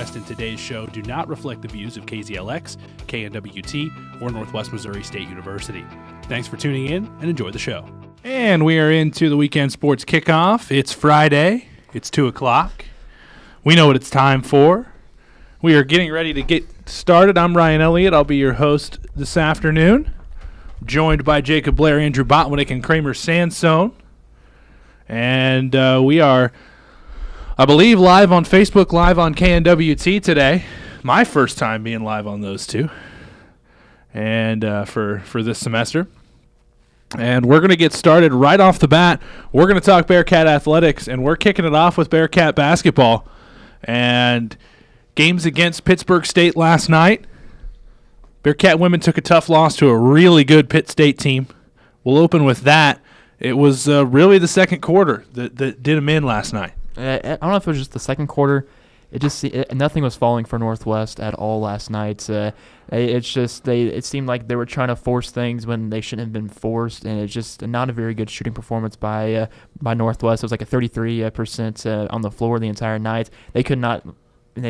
expressed in today's show do not reflect the views of KZLX, KNWT, or Northwest Missouri State University. Thanks for tuning in and enjoy the show. And we are into the Weekend Sports Kickoff. It's Friday. It's 2 o'clock. We know what it's time for. We are getting ready to get started. I'm Ryan Elliott. I'll be your host this afternoon, joined by Jacob Blair, Andrew Botwinick, and Kramer Sansone. And we are, I believe, live on Facebook, live on KNWT today. My first time being live on those two, and for this semester. And we're going to get started right off the bat. We're going to talk Bearcat athletics, and we're kicking it off with Bearcat basketball. And games against Pittsburg State last night. Bearcat women took a tough loss to a really good Pitt State team. We'll open with that. It was really the second quarter that did them in last night. I don't know if it was just the second quarter. Nothing was falling for Northwest at all last night. It seemed like they were trying to force things when they shouldn't have been forced, and it's just not a very good shooting performance by Northwest. It was like a 33% on the floor the entire night. They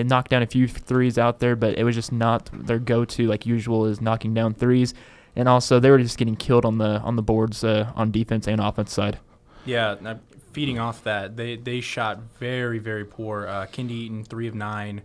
knocked down a few threes out there, but it was just not their go-to like usual is knocking down threes. And also, they were just getting killed on the boards on defense and offense side. Yeah, feeding off that, they shot very, very poor. Kendi Eaton, 3 of 9.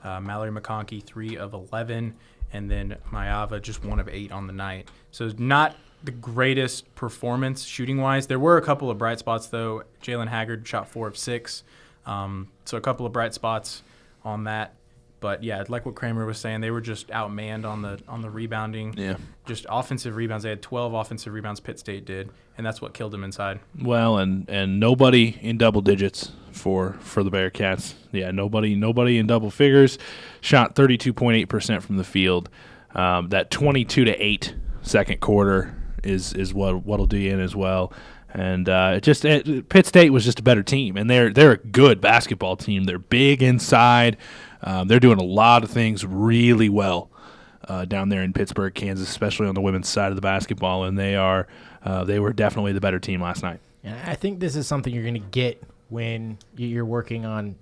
Mallory McConkey, 3 of 11. And then Mayava, just 1 of 8 on the night. So not the greatest performance shooting-wise. There were a couple of bright spots, though. Jalen Haggard shot 4 of 6. So a couple of bright spots on that. But, yeah, like what Kramer was saying, they were just outmanned on the rebounding. Yeah. Just offensive rebounds. They had 12 offensive rebounds, Pitt State did, and that's what killed them inside. Well, and nobody in double digits for the Bearcats. Yeah, nobody in double figures. Shot 32.8% from the field. That 22-8 second quarter is what'll do you in as well. And Pitt State was just a better team, and they're a good basketball team. They're big inside. They're doing a lot of things really well down there in Pittsburgh, Kansas, especially on the women's side of the basketball, and they were definitely the better team last night. And I think this is something you're going to get when you're working on,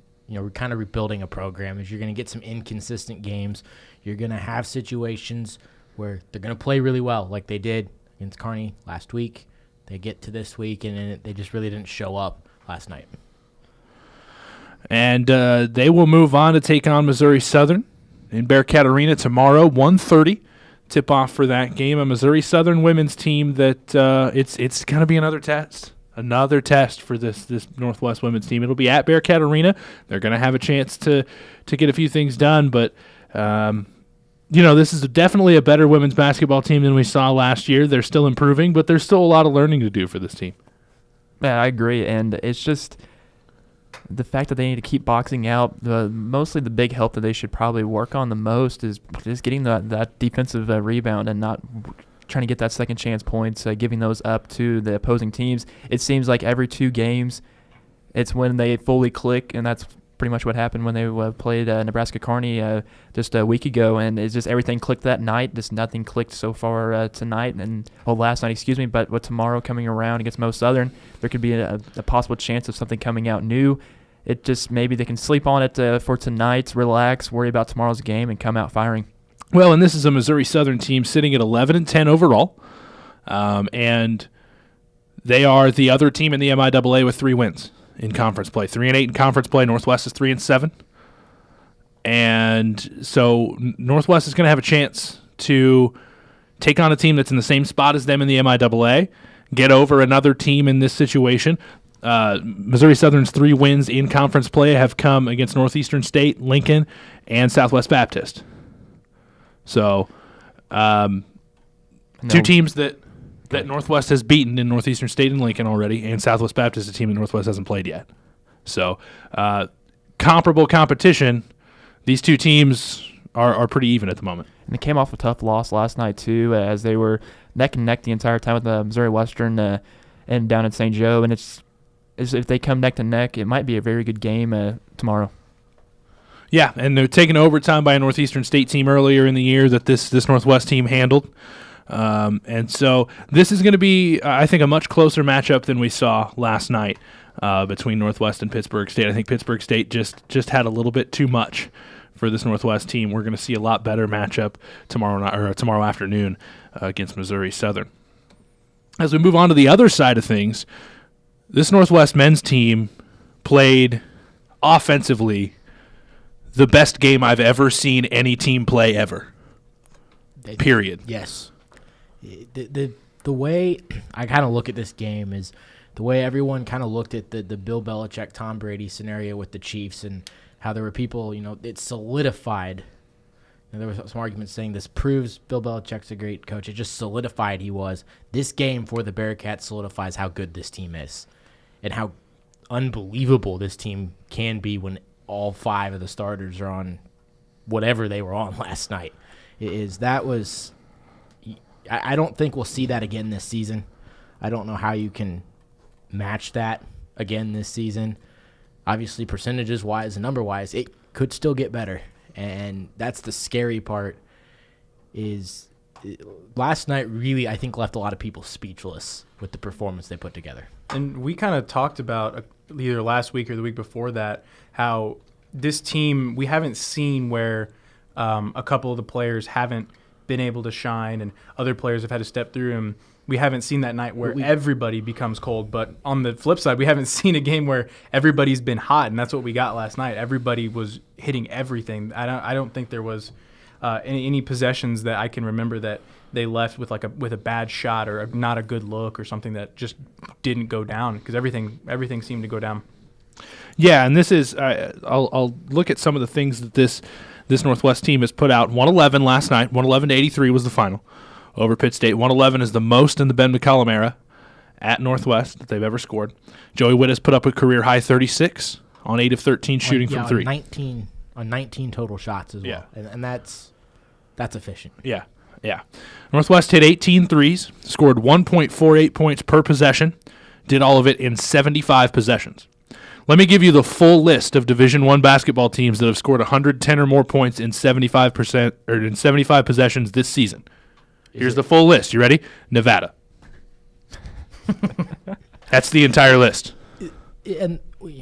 kind of rebuilding a program, is you're going to get some inconsistent games. You're going to have situations where they're going to play really well, like they did against Kearney last week. They get to this week, and they just really didn't show up last night. And they will move on to take on Missouri Southern in Bearcat Arena tomorrow, 1:30. Tip-off for that game. A Missouri Southern women's team that it's going to be another test for this Northwest women's team. It'll be at Bearcat Arena. They're going to have a chance to get a few things done, but this is definitely a better women's basketball team than we saw last year. They're still improving, but there's still a lot of learning to do for this team. Yeah, I agree, and it's just the fact that they need to keep boxing out. Mostly the big help that they should probably work on the most is just getting that defensive rebound and not trying to get that second chance points, giving those up to the opposing teams. It seems like every 2 games it's when they fully click, and that's pretty much what happened when they played Nebraska Kearney just a week ago, and it's just everything clicked that night. Just nothing clicked so far tonight, last night, excuse me. But with tomorrow coming around against Mo Southern, there could be a possible chance of something coming out new. It just maybe they can sleep on it for tonight, relax, worry about tomorrow's game, and come out firing. Well, and this is a Missouri Southern team sitting at 11-10 overall, and they are the other team in the MIAA with 3 wins in conference play. 3-8 in conference play. Northwest is 3-7. And so Northwest is going to have a chance to take on a team that's in the same spot as them in the MIAA, get over another team in this situation. Missouri Southern's 3 wins in conference play have come against Northeastern State, Lincoln, and Southwest Baptist. So 2 teams that Northwest has beaten in Northeastern State and Lincoln already, and Southwest Baptist, a team that Northwest hasn't played yet. So comparable competition. These 2 teams are pretty even at the moment. And they came off a tough loss last night, too, as they were neck and neck the entire time with the Missouri Western and down in St. Joe. And if they come neck to neck, it might be a very good game tomorrow. Yeah, and they're taken overtime by a Northeastern State team earlier in the year that this Northwest team handled. And so this is going to be, I think, a much closer matchup than we saw last night between Northwest and Pittsburg State. I think Pittsburg State just had a little bit too much for this Northwest team. We're going to see a lot better matchup tomorrow afternoon against Missouri Southern. As we move on to the other side of things, this Northwest men's team played offensively the best game I've ever seen any team play ever. Period. Yes. The way I kind of look at this game is the way everyone kind of looked at the Bill Belichick, Tom Brady scenario with the Chiefs and how there were people, it solidified. There was some arguments saying this proves Bill Belichick's a great coach. It just solidified he was. This game for the Bearcats solidifies how good this team is and how unbelievable this team can be when all 5 of the starters are on whatever they were on last night. I don't think we'll see that again this season. I don't know how you can match that again this season. Obviously, percentages-wise and number-wise, it could still get better. And that's the scary part is last night really, I think, left a lot of people speechless with the performance they put together. And we kind of talked about either last week or the week before that how this team, we haven't seen where a couple of the players haven't been able to shine and other players have had to step through, and we haven't seen that night where everybody becomes cold. But on the flip side, we haven't seen a game where everybody's been hot, and that's what we got last night. Everybody was hitting everything. I don't think there was any possessions that I can remember that they left with with a bad shot or not a good look or something that just didn't go down, because everything seemed to go down. Yeah, and this is I'll look at some of the things that this Northwest team has put out. 111 last night. 111-83 was the final over Pitt State. 111 is the most in the Ben McCollum era at Northwest that they've ever scored. Joey Witt has put up a career-high 36 on 8 of 13 shooting from 3. 19 total shots as well. Yeah. And that's efficient. Yeah. Northwest hit 18 threes, scored 1.48 points per possession, did all of it in 75 possessions. Let me give you the full list of Division I basketball teams that have scored 110 or more points in 75 possessions this season. Here's the full list. You ready? Nevada. That's the entire list. And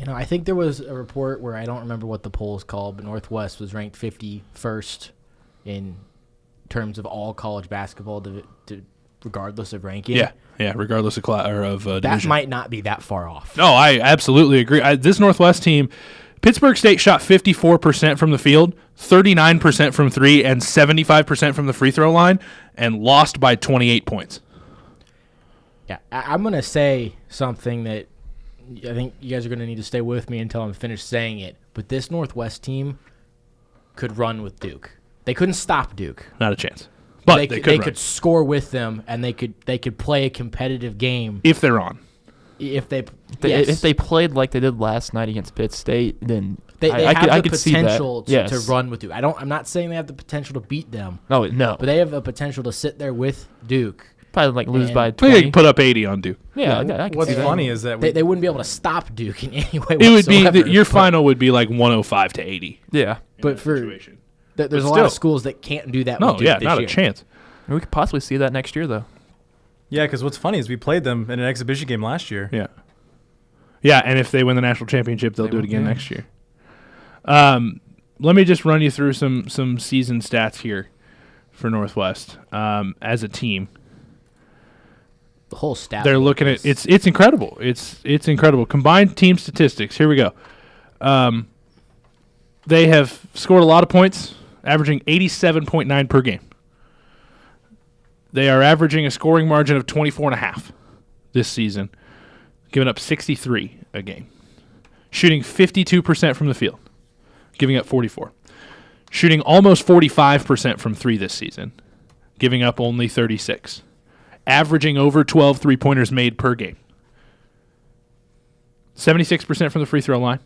I think there was a report where I don't remember what the poll is called, but Northwest was ranked 51st in terms of all college basketball, regardless of ranking. Yeah, regardless of division. That might not be that far off. No, I absolutely agree. This Northwest team, Pittsburgh State shot 54% from the field, 39% from 3, and 75% from the free throw line, and lost by 28 points. Yeah, I'm going to say something that I think you guys are going to need to stay with me until I'm finished saying it, but this Northwest team could run with Duke. They couldn't stop Duke. Not a chance. But they could score with them, and they could play a competitive game if they're on. If they played like they did last night against Pitt State, then they have the potential to run with Duke. I'm not saying they have the potential to beat them. No, but they have the potential to sit there with Duke. Probably lose by 20. They could put up 80 on Duke. Yeah, I can what's see that. funny is that they wouldn't be able to stop Duke in any way. It would be your final would be like 105-80. Yeah, but for situation. There's a lot of schools that can't do that. No, with Duke this not year. a chance. We could possibly see that next year, though. Yeah, because what's funny is we played them in an exhibition game last year. Yeah, and if they win the national championship, they'll do it again next year. Let me just run you through some season stats here for Northwest as a team. The whole stat. They're looking at it's incredible. It's incredible. Combined team statistics. Here we go. They have scored a lot of points, averaging 87.9 per game. They are averaging a scoring margin of 24.5 this season, giving up 63 a game. Shooting 52% from the field, giving up 44. Shooting almost 45% from 3 this season, giving up only 36. Averaging over 12 3-pointers made per game. 76% from the free throw line.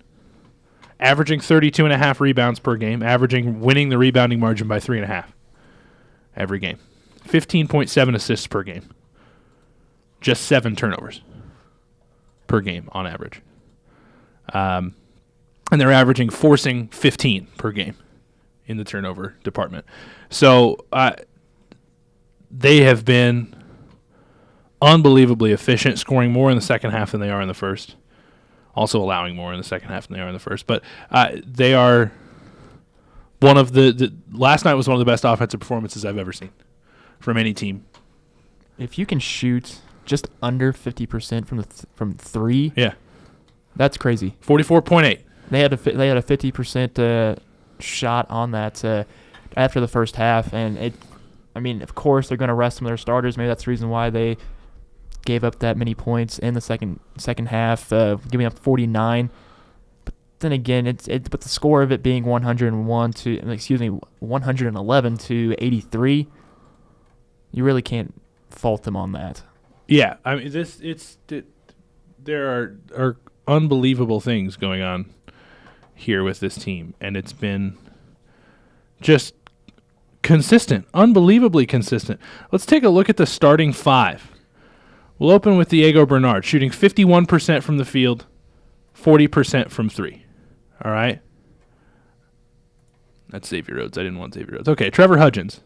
Averaging 32.5 rebounds per game. Winning the rebounding margin by 3.5 every game. 15.7 assists per game. Just 7 turnovers per game on average. And they're averaging forcing 15 per game in the turnover department. So they have been unbelievably efficient, scoring more in the second half than they are in the first. Also allowing more in the second half than they are in the first. But they are one of the last night was one of the best offensive performances I've ever seen from any team. If you can shoot just under 50% from three, Yeah, that's crazy. 44.8. They had a 50% shot on that after the first half, and of course they're going to rest some of their starters. Maybe that's the reason why they gave up that many points in the second half, giving up 49. But then again, but the score of it being 111 to 83, you really can't fault them on that. Yeah, I mean there are unbelievable things going on here with this team, and it's been just consistent, unbelievably consistent. Let's take a look at the starting five. We'll open with Diego Bernard, shooting 51% from the field, 40% from three. All right? That's Xavier Rhodes. I didn't want Xavier Rhodes. Okay, Trevor Hudgens,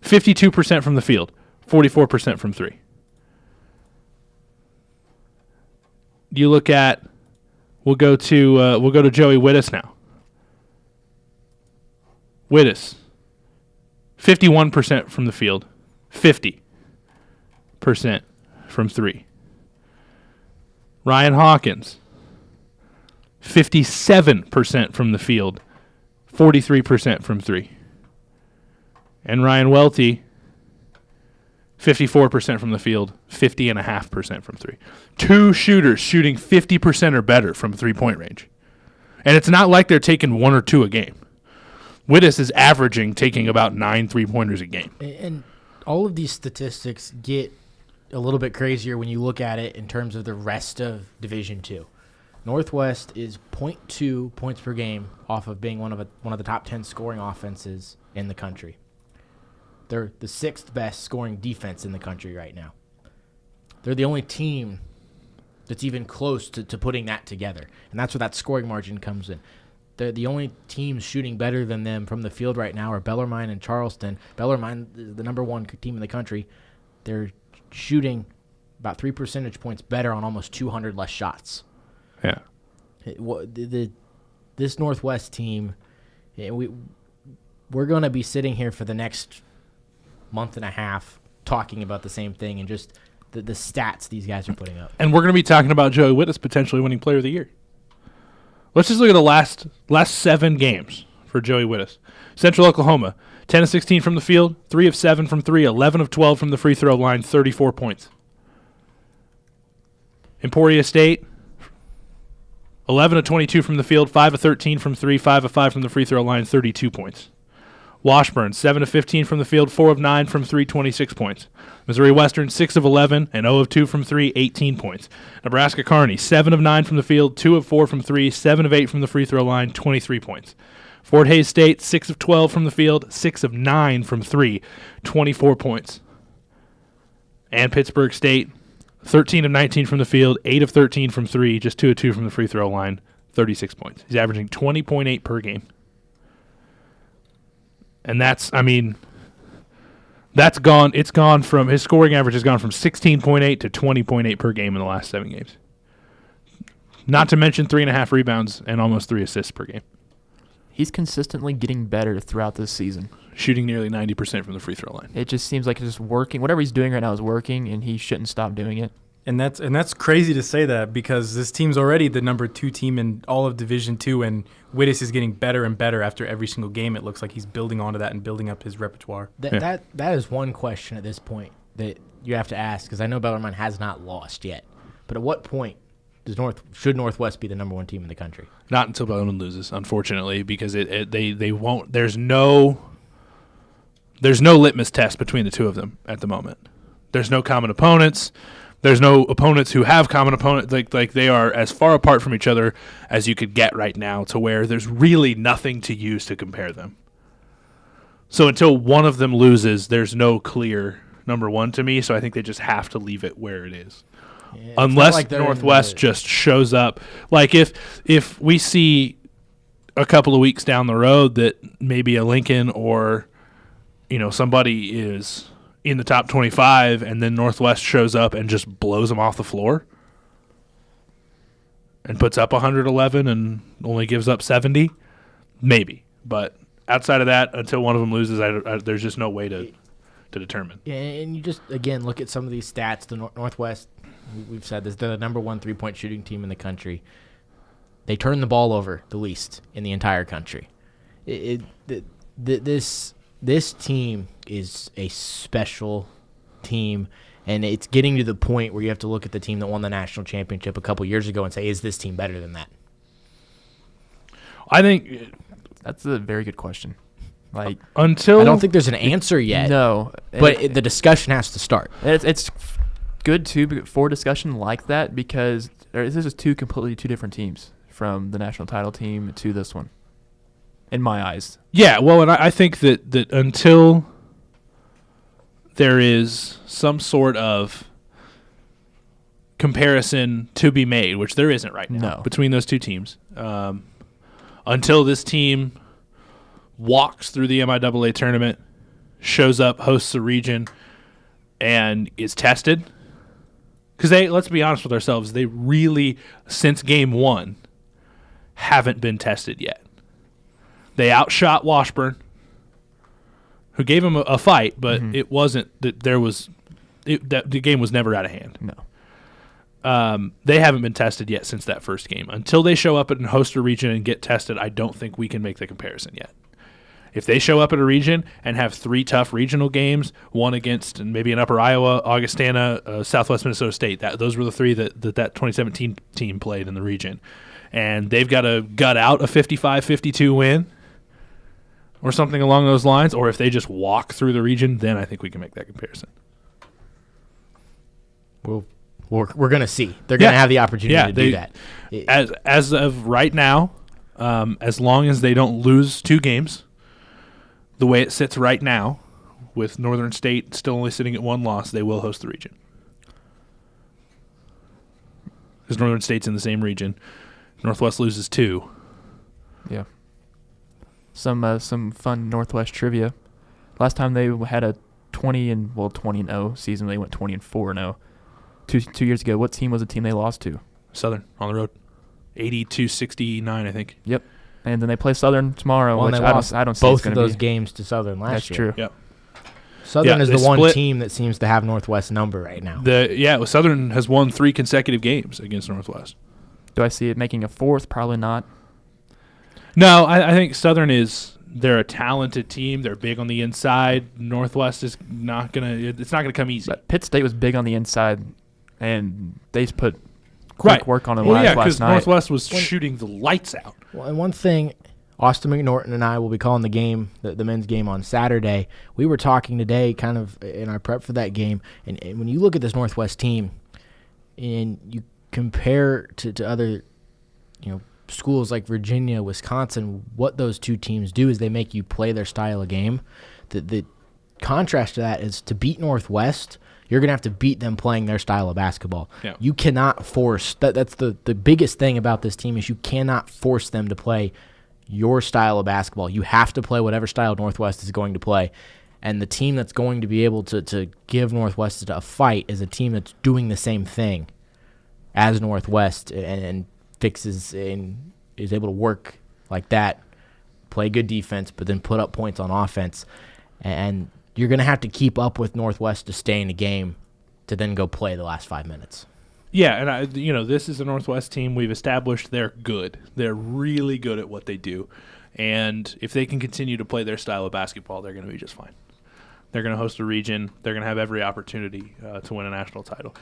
52% from the field, 44% from three. You look at, we'll go to Joey Wittis now. Wittis, 51% from the field, 50% from three. Ryan Hawkins, 57% from the field, 43% from three. And Ryan Welty, 54% from the field, 50.5% from three. Two shooters shooting 50% or better from three-point range. And it's not like they're taking one or two a game. Wittis is averaging taking about 9 3-pointers a game. And all of these statistics get a little bit crazier when you look at it in terms of the rest of Division II. Northwest is 0.2 points per game off of being one of the top 10 scoring offenses in the country. They're the sixth best scoring defense in the country right now. They're the only team that's even close to putting that together, and that's where that scoring margin comes in. The only teams shooting better than them from the field right now are Bellarmine and Charleston. Bellarmine is the number one team in the country. They're shooting about 3 percentage points better on almost 200 less shots. Yeah. This Northwest team, we're going to be sitting here for the next month and a half talking about the same thing and just the stats these guys are putting up. And we're going to be talking about Joey Wittis potentially winning Player of the Year. Let's just look at the last 7 games for Joey Wittis. Central Oklahoma, 10 of 16 from the field, 3 of 7 from 3, 11 of 12 from the free throw line, 34 points. Emporia State, 11 of 22 from the field, 5 of 13 from 3, 5 of 5 from the free throw line, 32 points. Washburn, 7 of 15 from the field, 4 of 9 from 3, 26 points. Missouri Western, 6 of 11 and 0 of 2 from 3, 18 points. Nebraska Kearney, 7 of 9 from the field, 2 of 4 from 3, 7 of 8 from the free throw line, 23 points. Fort Hays State, 6 of 12 from the field, 6 of 9 from 3, 24 points. And Pittsburgh State, 13 of 19 from the field, 8 of 13 from 3, just 2 of 2 from the free throw line, 36 points. He's averaging 20.8 per game. And that's gone. It's gone from, his scoring average has gone from 16.8 to 20.8 per game in the last 7 games. Not to mention 3.5 rebounds and almost 3 assists per game. He's consistently getting better throughout this season. Shooting nearly 90% from the free throw line. It just seems like it's just working. Whatever he's doing right now is working, and he shouldn't stop doing it. And that's crazy to say that because this team's already the number 2 team in all of Division II, and Wittis is getting better and better after every single game. It looks like he's building onto that and building up his repertoire. That is one question at this point that you have to ask, because I know Bellarmine has not lost yet. But at what point should Northwest be the number 1 team in the country? Not until Bellarmine loses, unfortunately, because they won't. There's no litmus test between the two of them at the moment. There's no common opponents. There's no opponents who have common opponents. Like they are as far apart from each other as you could get right now, to where there's really nothing to use to compare them. So until one of them loses, there's no clear number 1 to me. So I think they just have to leave it where it is. Yeah, unless like Northwest just shows up. Like if we see a couple of weeks down the road that maybe a Lincoln or somebody is in the top 25, and then Northwest shows up and just blows them off the floor and puts up 111 and only gives up 70, maybe. But outside of that, until one of them loses, there's just no way to determine. Yeah, and you just, again, look at some of these stats. The Northwest, we've said this, they're the number 1 3-point shooting team in the country. They turn the ball over the least in the entire country. This team is a special team, and it's getting to the point where you have to look at the team that won the national championship a couple years ago and say, is this team better than that? I think That's a very good question. Like, until I don't think there's an answer yet. No. But the discussion has to start. It's good, too, for discussion like that because this is completely two different teams from the national title team to this one, in my eyes. Yeah, well, and I think that until there is some sort of comparison to be made, which there isn't right now between those two teams, until this team walks through the MIAA tournament, shows up, hosts a region, and is tested. Because let's be honest with ourselves, they really, since game 1, haven't been tested yet. They outshot Washburn, who gave them a fight, but it wasn't that the game was never out of hand. No. They haven't been tested yet since that first game. Until they show up and host a region and get tested, I don't think we can make the comparison yet. If they show up at a region and have 3 tough regional games, one against maybe an Upper Iowa, Augustana, Southwest Minnesota State, those were the 3 that 2017 team played in the region, and they've got to gut out a 55-52 win or something along those lines, or if they just walk through the region, then I think we can make that comparison. We're going to see. They're going to have the opportunity to do that. As of right now, as long as they don't lose 2 games, the way it sits right now, with Northern State still only sitting at 1 loss, they will host the region. Because Northern State's in the same region. Northwest loses 2. Yeah. Some fun Northwest trivia. Last time they had a 20-0 season, they went 20-4-0. 2 years ago, what team was the team they lost to? Southern on the road, 82-69, I think. Yep. And then they play Southern tomorrow, which I don't see both of those games to Southern last year. That's true. Yep. Southern is the one team that seems to have Northwest number right now. Southern has won 3 consecutive games against Northwest. Do I see it making a 4th? Probably not. No, I think Southern they're a talented team. They're big on the inside. Northwest is not gonna come easy. But Pitt State was big on the inside, and they put quick work on it last night. Because Northwest was shooting the lights out. Well, and one thing, Austin McNorton and I will be calling the game, the men's game on Saturday. We were talking today kind of in our prep for that game, and when you look at this Northwest team and you compare to other, schools like Virginia, Wisconsin, what those 2 teams do is they make you play their style of game. The contrast to that is to beat Northwest, you're going to have to beat them playing their style of basketball. Yeah. You cannot force – that's the biggest thing about this team is you cannot force them to play your style of basketball. You have to play whatever style Northwest is going to play. And the team that's going to be able to give Northwest a fight is a team that's doing the same thing as Northwest and fixes and is able to work like that, play good defense, but then put up points on offense. And you're going to have to keep up with Northwest to stay in the game to then go play the last 5 minutes. Yeah, and this is a Northwest team. We've established they're good. They're really good at what they do. And if they can continue to play their style of basketball, they're going to be just fine. They're going to host a region. They're going to have every opportunity to win a national title.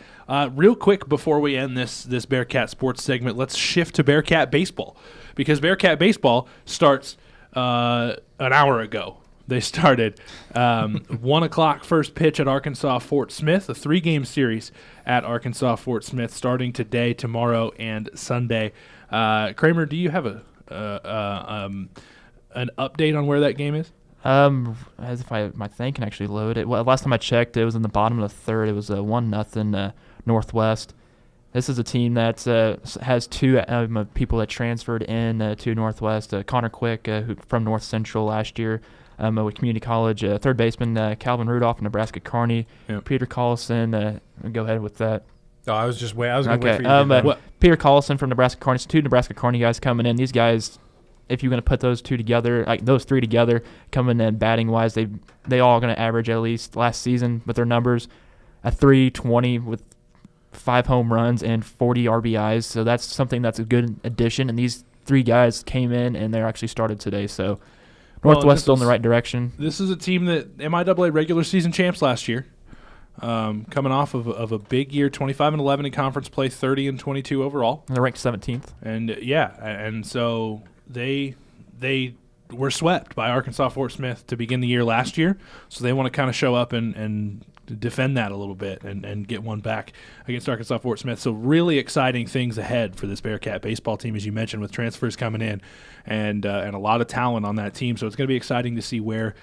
Real quick before we end this Bearcat sports segment, let's shift to Bearcat baseball, because Bearcat baseball starts an hour ago. They started 1 o'clock first pitch at Arkansas Fort Smith, a 3-game series at Arkansas Fort Smith starting today, tomorrow, and Sunday. Kramer, do you have an update on where that game is? As if my thing can actually load it. Well, last time I checked, it was in the bottom of the 3rd. It was 1-0 Northwest. This is a team that has 2 people that transferred in to Northwest. Connor Quick, who from North Central last year, with community college. Third baseman Calvin Rudolph, Nebraska Kearney. Yep. Peter Collison. Go ahead with that. Oh, I was going to wait for you to do that. Peter Collison from Nebraska Kearney. 2 Nebraska Kearney guys coming in. These guys if you're going to put those two together, like those three together, coming in batting wise, they all going to average at least last season with their numbers a 320 with 5 home runs and 40 RBIs. So that's something that's a good addition. And these 3 guys came in and they're actually started today. So Northwest still in the right direction. This is a team that MIAA regular season champs last year, coming off of a big year, 25-11 in conference play, 30-22 overall. And they're ranked 17th. And and so they were swept by Arkansas Fort Smith to begin the year last year. So they want to kind of show up and defend that a little bit and get one back against Arkansas Fort Smith. So really exciting things ahead for this Bearcat baseball team, as you mentioned, with transfers coming in and a lot of talent on that team. So it's going to be exciting to see where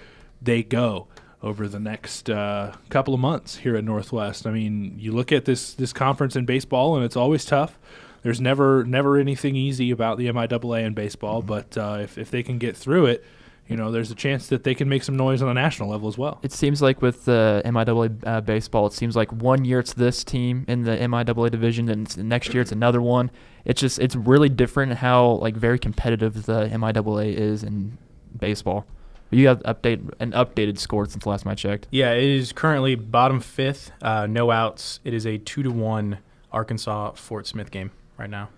they go over the next couple of months here at Northwest. I mean, you look at this conference in baseball, and it's always tough. There's never anything easy about the MIAA in baseball, but if they can get through it, there's a chance that they can make some noise on a national level as well. It seems like with the MIAA baseball, it seems like one year it's this team in the MIAA division, and the next year it's another one. It's really different how very competitive the MIAA is in baseball. You have an updated score since the last time I checked. Yeah, it is currently bottom 5th, no outs. It is a 2-1 Arkansas Fort Smith game right now.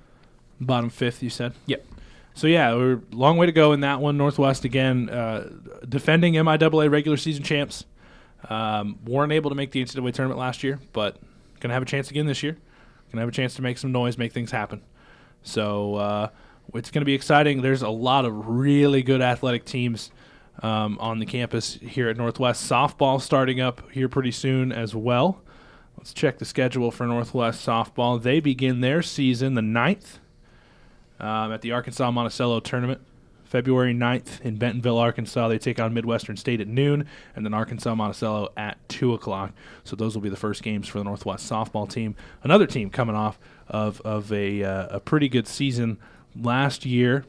Bottom 5th, you said? Yep. So, yeah, we're a long way to go in that one. Northwest, again, defending MIAA regular season champs. Weren't able to make the NCAA tournament last year, but going to have a chance again this year. Going to have a chance to make some noise, make things happen. So it's going to be exciting. There's a lot of really good athletic teams on the campus here at Northwest. Softball starting up here pretty soon as well. Let's check the schedule for Northwest softball. They begin their season the 9th. At the Arkansas Monticello tournament, February 9th in Bentonville, Arkansas. They take on Midwestern State at noon, and then Arkansas Monticello at 2 o'clock. So those will be the first games for the Northwest softball team. Another team coming off of a pretty good season last year.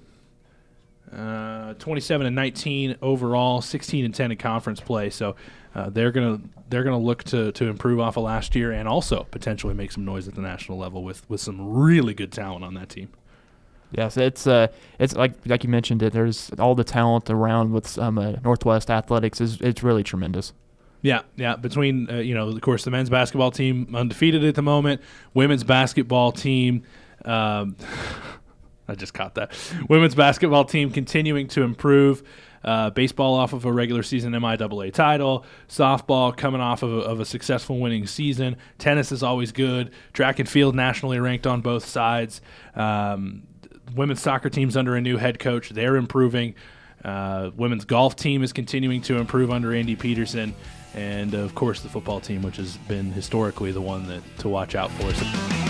27-19 overall, 16-10 in conference play. So they're gonna look to improve off of last year and also potentially make some noise at the national level with some really good talent on that team. Yes, it's like you mentioned it. There's all the talent around with Northwest athletics it's really tremendous. Yeah. Between of course, the men's basketball team undefeated at the moment, women's basketball team. I just caught that. Women's basketball team continuing to improve. Baseball off of a regular season MIAA title. Softball coming off of a successful winning season. Tennis is always good. Track and field nationally ranked on both sides. Women's soccer team's under a new head coach. They're improving. Women's golf team is continuing to improve under Andy Peterson. And, of course, the football team, which has been historically the one to watch out for us.